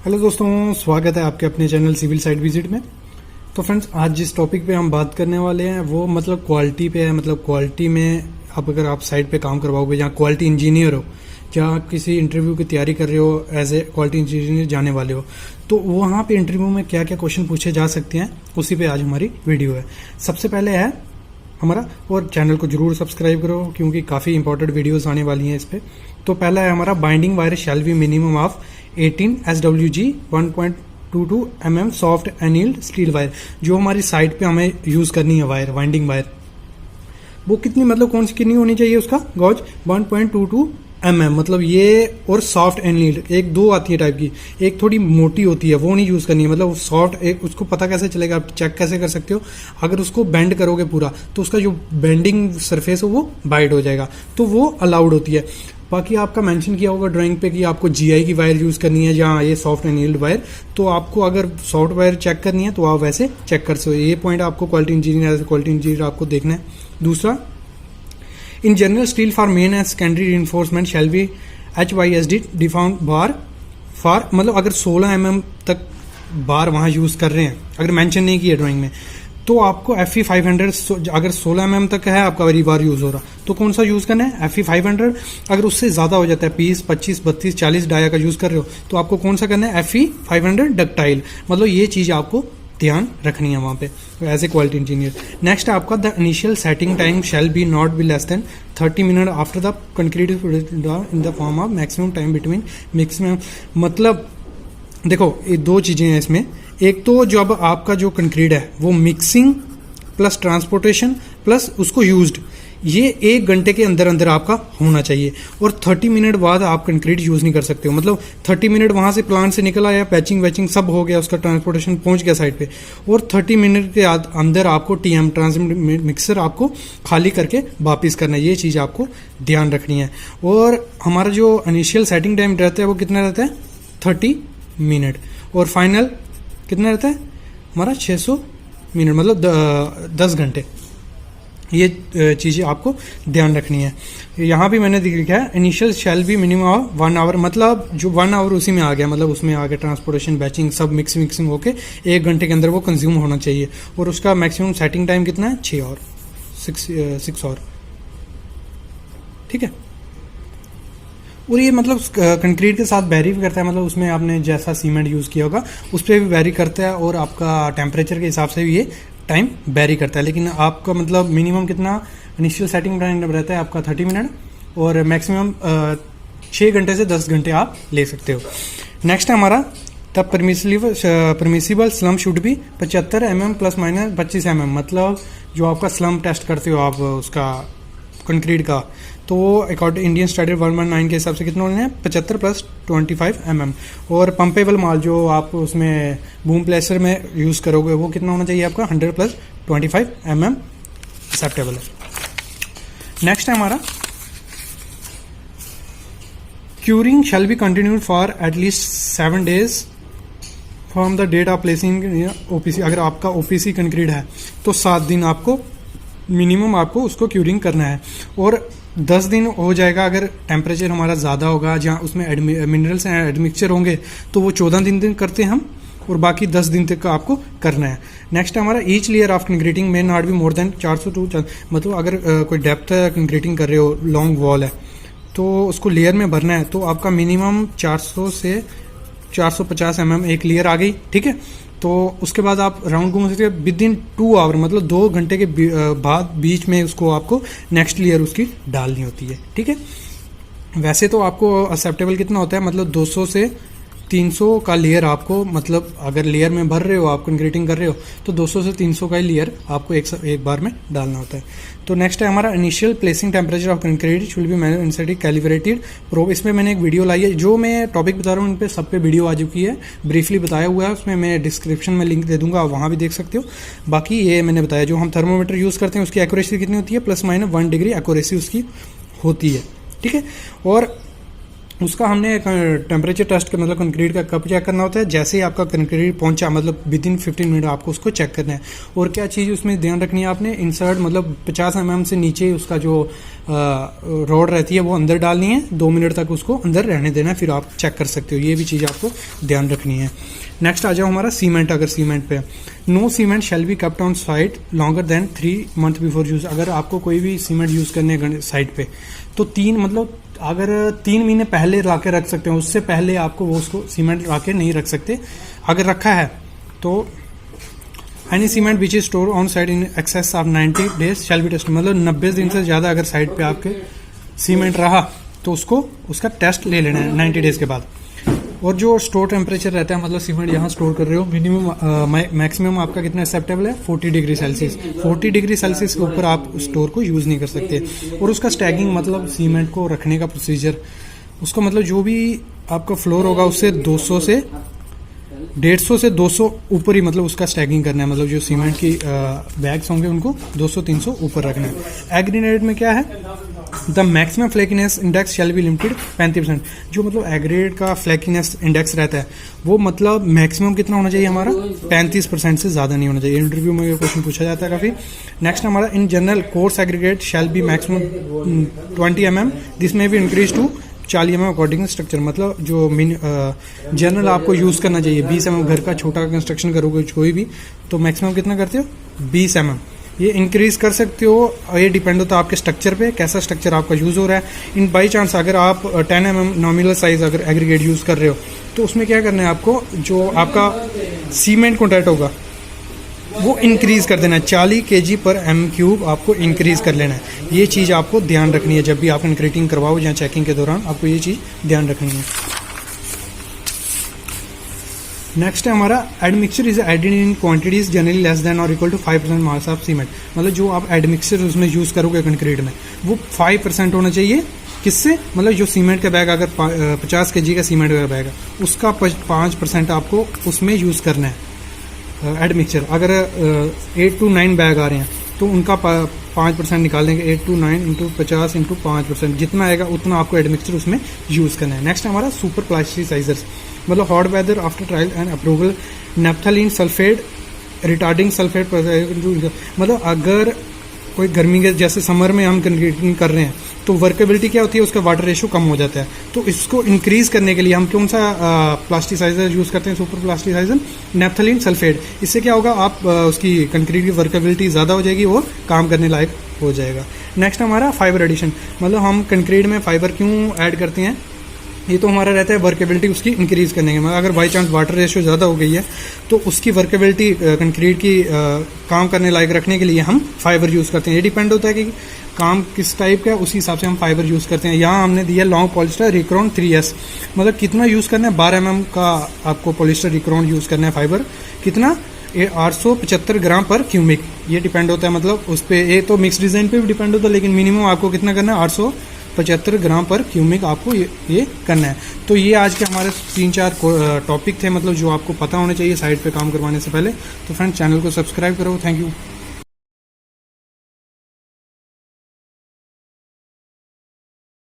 Hello दोस्तों, स्वागत है आपके अपने चैनल सिविल साइट विजिट में। तो फ्रेंड्स, आज जिस टॉपिक पे हम बात करने वाले हैं वो मतलब क्वालिटी पे है। मतलब क्वालिटी में आप अगर आप साइट पे काम करवाओगे, जहाँ क्वालिटी इंजीनियर हो, जहाँ किसी इंटरव्यू की तैयारी कर रहे हो, एज ए क्वालिटी इंजीनियर जाने वाले हो, तो वहाँ पे इंटरव्यू में क्या क्या क्वेश्चन पूछे जा सकते हैं, उसी पे आज हमारी वीडियो है। सबसे पहले है हमारा, और चैनल को जरूर सब्सक्राइब करो क्योंकि काफ़ी इंपॉर्टेंट वीडियोस आने वाली हैं इस पे। तो पहला है हमारा, binding wire shell be minimum of 18 SWG 1.22 mm soft annealed steel wire. जो हमारी साइट पे हमें यूज करनी है वायर, बाइंडिंग वायर, वो कितनी, मतलब कौन सी कितनी होनी चाहिए उसका गॉज 1.22 mm। मतलब ये, और सॉफ्ट एनील्ड एक दो आती है टाइप की, एक थोड़ी मोटी होती है, वो नहीं यूज करनी है। मतलब सॉफ्ट, एक उसको पता कैसे चलेगा, आप चेक कैसे कर सकते हो, अगर उसको बेंड करोगे पूरा तो उसका जो बेंडिंग सरफेस है वो बाइट हो जाएगा, तो वो अलाउड होती है। बाकी आपका मेंशन किया होगा ड्राइंग पे कि आपको जीआई की वायर यूज करनी है, जहाँ ये सॉफ्ट एनील्ड वायर, तो आपको अगर सॉफ्ट वायर चेक करनी है तो आप वैसे चेक कर सकते हो। ये पॉइंट आपको क्वालिटी इंजीनियर आपको देखना है। दूसरा, in general steel for main and secondary reinforcement shall be HYSD deformed bar for, मतलब अगर 16 mm तक बार वहां यूज कर रहे हैं, अगर मेंशन नहीं किया ड्राइंग में, तो आपको FE 500, अगर 16 mm तक है आपका बार यूज हो रहा, तो कौन सा यूज करना है, FE 500। अगर उससे ज्यादा हो जाता है, 20, 25, 32, 40 डाया का यूज कर रहे हो, तो आपको कौन सा करना है, FE 500 डक्टाइल। मतलब ये चीज आपको ध्यान रखनी है वहां पे as A quality engineer. Next है आपका, the initial setting time shall be not be less than 30 minute after the concrete in the form of maximum time between maximum. मतलब देखो, ये दो चीजें हैं इसमें। एक तो जब आपका जो कंक्रीट है वो मिक्सिंग प्लस ट्रांसपोर्टेशन प्लस उसको यूज्ड, ये 1 घंटे के अंदर अंदर आपका होना चाहिए। और 30 मिनट बाद आप कंक्रीट यूज नहीं कर सकते हो। मतलब 30 मिनट वहां से प्लांट से निकल आया, पैचिंग वैचिंग सब हो गया, उसका ट्रांसपोर्टेशन पहुंच गया साइड पे, और 30 मिनट के अंदर आपको TM ट्रांसमिट मिक्सर आपको खाली करके वापिस करना है। ये चीज आपको ध्यान रखनी है। और हमारा जो इनिशियल सेटिंग टाइम रहता है वो कितना रहता है, 30 मिनट, और फाइनल कितना रहता है हमारा 600 मिनट, मतलब 10 घंटे। ये चीजें आपको ध्यान रखनी है। यहाँ भी मैंने लिखा है, initial shall be minimum 1 hour, मतलब जो 1 आवर उसी में आ गया, मतलब उसमें आ गया ट्रांसपोर्टेशन बैचिंग सब मिक्सिंग होके 1 घंटे के अंदर वो कंज्यूम होना चाहिए। और उसका मैक्सिमम सेटिंग टाइम कितना है, 6 आवर, 6 आवर, ठीक है। और ये मतलब कंक्रीट के साथ वेरी भी करता है, मतलब उसमें आपने जैसा सीमेंट यूज किया होगा उस पर भी वेरी करता है, और आपका टेम्परेचर के हिसाब से भी ये टाइम वेरी करता है। लेकिन आपका मतलब मिनिमम कितना इनिशियल सेटिंग टाइम रहता है आपका 30 मिनट, और मैक्सिमम 6 घंटे से 10 घंटे आप ले सकते हो। नेक्स्ट है हमारा, the permissible slum should be 75 mm plus minus 25 mm। मतलब जो आपका स्लम टेस्ट करते हो आप उसका कंक्रीट का, तो वो अकॉर्डिंग इंडियन स्टैंडर्ड 119 के हिसाब से कितना होना है, 75 प्लस 25 mm। और पंपेबल माल जो आप उसमें बूम प्लेसर में यूज करोगे वो कितना होना चाहिए आपका, 100 प्लस 25 mm एक्सेप्टेबल है। नेक्स्ट है हमारा, curing shall be continued for at least 7 days from the date of placing OPC। अगर आपका OPC कंक्रीट है तो 7 दिन आपको मिनिमम आपको उसको क्यूरिंग करना है। और 10 दिन हो जाएगा अगर टेम्परेचर हमारा ज़्यादा होगा, जहाँ उसमें मिनरल्स एंड एडमिक्सचर होंगे, तो वो 14 दिन करते हैं हम, और बाकी 10 दिन तक का आपको करना है। नेक्स्ट हमारा, ईच लेयर ऑफ कंक्रीटिंग में नॉट बी मोर देन 402, मतलब अगर कोई डेप्थ कंक्रीटिंग कर रहे हो, लॉन्ग वॉल है, तो उसको लेयर में भरना है, तो आपका मिनिमम 400 से 450 mm एक लेयर आ गई, ठीक है। तो उसके बाद आप राउंड घूम सकते हो विद इन 2 आवर, मतलब 2 घंटे के बाद बीच में उसको आपको नेक्स्ट लेयर उसकी डालनी होती है, ठीक है। वैसे तो आपको एक्सेप्टेबल कितना होता है, मतलब 200 से 300 का लेयर आपको, मतलब अगर लेयर में भर रहे हो आप कंक्रीटिंग कर रहे हो तो 200 से 300 का ही लेयर आपको एक बार में डालना होता है। तो नेक्स्ट है हमारा, initial placing temperature of concrete should be manufactured calibrated probe. इसमें मैंने एक वीडियो लाई है, जो मैं टॉपिक बता रहा हूँ इन पे सब पे वीडियो आ चुकी है, ब्रीफली बताया हुआ है, उसमें मैं डिस्क्रिप्शन में लिंक दे दूंगा, वहाँ भी देख सकते हो। बाकी ये मैंने बताया, जो हम थर्मोमीटर यूज़ करते हैं उसकी एक्यूरेसी कितनी होती है, +- 1 डिग्री एक्यूरेसी उसकी होती है, ठीक है। और उसका हमने टेम्परेचर टेस्ट का मतलब कंक्रीट का कब चेक करना होता है, जैसे ही आपका कंक्रीट पहुंचा मतलब विद इन 15 मिनट आपको उसको चेक करना है। और क्या चीज़ उसमें ध्यान रखनी है आपने, इंसर्ट मतलब 50 mm से नीचे उसका जो रॉड रहती है वो अंदर डालनी है, 2 मिनट तक उसको अंदर रहने देना है, फिर आप चेक कर सकते हो। ये भी चीज़ आपको ध्यान रखनी है। नेक्स्ट आ जाओ हमारा सीमेंट। अगर सीमेंट पे no cement shall be kept on site longer than 3 month before use. अगर आपको कोई भी सीमेंट यूज करने साइट पे तो 3 मतलब अगर 3 महीने पहले ला के रख सकते हो, उससे पहले आपको वो उसको सीमेंट ला के नहीं रख सकते। अगर रखा है तो any cement which is store on site in excess of 90 days shall be test. मतलब 90 दिन से ज़्यादा अगर साइट पे आपके सीमेंट रहा तो उसको उसका टेस्ट ले लेना है 90 डेज के बाद। और जो स्टोर टेम्परेचर रहता है मतलब सीमेंट यहाँ स्टोर कर रहे हो मिनिमम मैक्सिमम आपका कितना एक्सेप्टेबल है 40 डिग्री सेल्सियस। 40 डिग्री सेल्सियस के ऊपर आप स्टोर को यूज़ नहीं कर सकते। और उसका स्टैगिंग मतलब सीमेंट को रखने का प्रोसीजर, उसको मतलब जो भी आपका फ्लोर होगा उससे 200 से 150 से 200 ऊपर ही मतलब उसका स्टैगिंग करना है। मतलब जो सीमेंट की बैग्स होंगे उनको 200-300 ऊपर रखना है। एग्रीनेट में क्या है, the maximum flakiness index shall be limited 35%। जो मतलब एग्रीनेट का फ्लैकीनेस इंडेक्स रहता है वो मतलब मैक्सिमम कितना होना चाहिए हमारा 35% से ज़्यादा नहीं होना चाहिए। इंटरव्यू में ये क्वेश्चन पूछा जाता है काफ़ी। नेक्स्ट हमारा in general coarse aggregate shall be maximum 20 mm, this में भी increase to 40 mm according structure. मतलब जो जनरल आपको यूज़ करना चाहिए 20 mm। घर का छोटा कंस्ट्रक्शन करोगे कोई भी तो मैक्सिमम कितना करते हो 20 mm। ये इंक्रीज कर सकते हो, ये डिपेंड होता है आपके स्ट्रक्चर पे, कैसा स्ट्रक्चर आपका यूज़ हो रहा है। इन बाई चांस अगर आप 10 mm नॉमिनल साइज अगर एग्रीगेट यूज़ कर रहे हो तो उसमें क्या करना है आपको, जो आपका सीमेंट कंटेंट होगा वो इंक्रीज कर देना है। 40 kg पर m³ आपको इंक्रीज कर लेना है। ये चीज़ आपको ध्यान रखनी है जब भी आप कंक्रीटिंग करवाओ या चेकिंग के दौरान आपको ये चीज़ ध्यान रखनी है। नेक्स्ट है हमारा admixture is added in quantities generally less than और equal to 5% mass of cement. मतलब जो आप एडमिक्सचर उसमें यूज़ करोगे कंक्रीट में वो 5% होना चाहिए। किससे, मतलब जो सीमेंट का बैग अगर 50 kg का सीमेंट का बैग है उसका 5% आपको उसमें यूज़ करना है एडमिक्सचर। अगर 8 to 9 बैग आ रहे हैं तो उनका 5% निकाल देंगे। 8 to 9 इंटू 50 इंटू 5%, जितना आएगा उतना आपको एडमिक्सचर उसमें यूज़ करना है। नेक्स्ट हमारा सुपर प्लास्टिसाइजर्स, मतलब hot weather after trial and approval naphthalene sulphate retarding sulphate. मतलब अगर कोई गर्मी के जैसे समर में हम कंक्रीटिंग कर रहे हैं तो वर्केबिलिटी क्या होती है, उसका वाटर रेशियो कम हो जाता है। तो इसको इंक्रीज करने के लिए हम कौन सा प्लास्टिसाइजर यूज़ करते हैं, सुपर प्लास्टिसाइजर नेप्थलीन सल्फेट। इससे क्या होगा, आप उसकी कंक्रीट की वर्केबिलिटी ज़्यादा हो जाएगी और काम करने लायक हो जाएगा। नेक्स्ट हमारा फाइबर एडिशन, मतलब हम कंक्रीट में फाइबर क्यों ऐड करते हैं, ये तो हमारा रहता है वर्केबिलिटी उसकी इंक्रीज करने के। मतलब अगर बाई चांस वाटर रेशियो ज़्यादा हो गई है तो उसकी वर्केबिलिटी कंक्रीट की काम करने लायक रखने के लिए हम फाइबर यूज़ करते हैं। ये डिपेंड होता है कि काम किस टाइप का है, उसी हिसाब से हम फाइबर यूज़ करते हैं। यहाँ हमने दिया लॉन्ग पॉलिस्टर रिक्रॉन 3S, मतलब कितना यूज़ करना है 12 mm का आपको पॉलिस्टर रिक्रॉन यूज़ करना है। फाइबर कितना 875 ग्राम पर क्यूमिक, ये डिपेंड होता है। मतलब उस पर ये तो मिक्स डिज़ाइन पे भी डिपेंड होता है, लेकिन मिनिमम आपको कितना करना है 875 ग्राम पर क्यूमिक आपको ये करना है। तो ये आज के हमारे 3-4 टॉपिक थे, मतलब जो आपको पता होने चाहिए साइट पे काम करवाने से पहले। तो फ्रेंड्स चैनल को सब्सक्राइब करो। Thank you.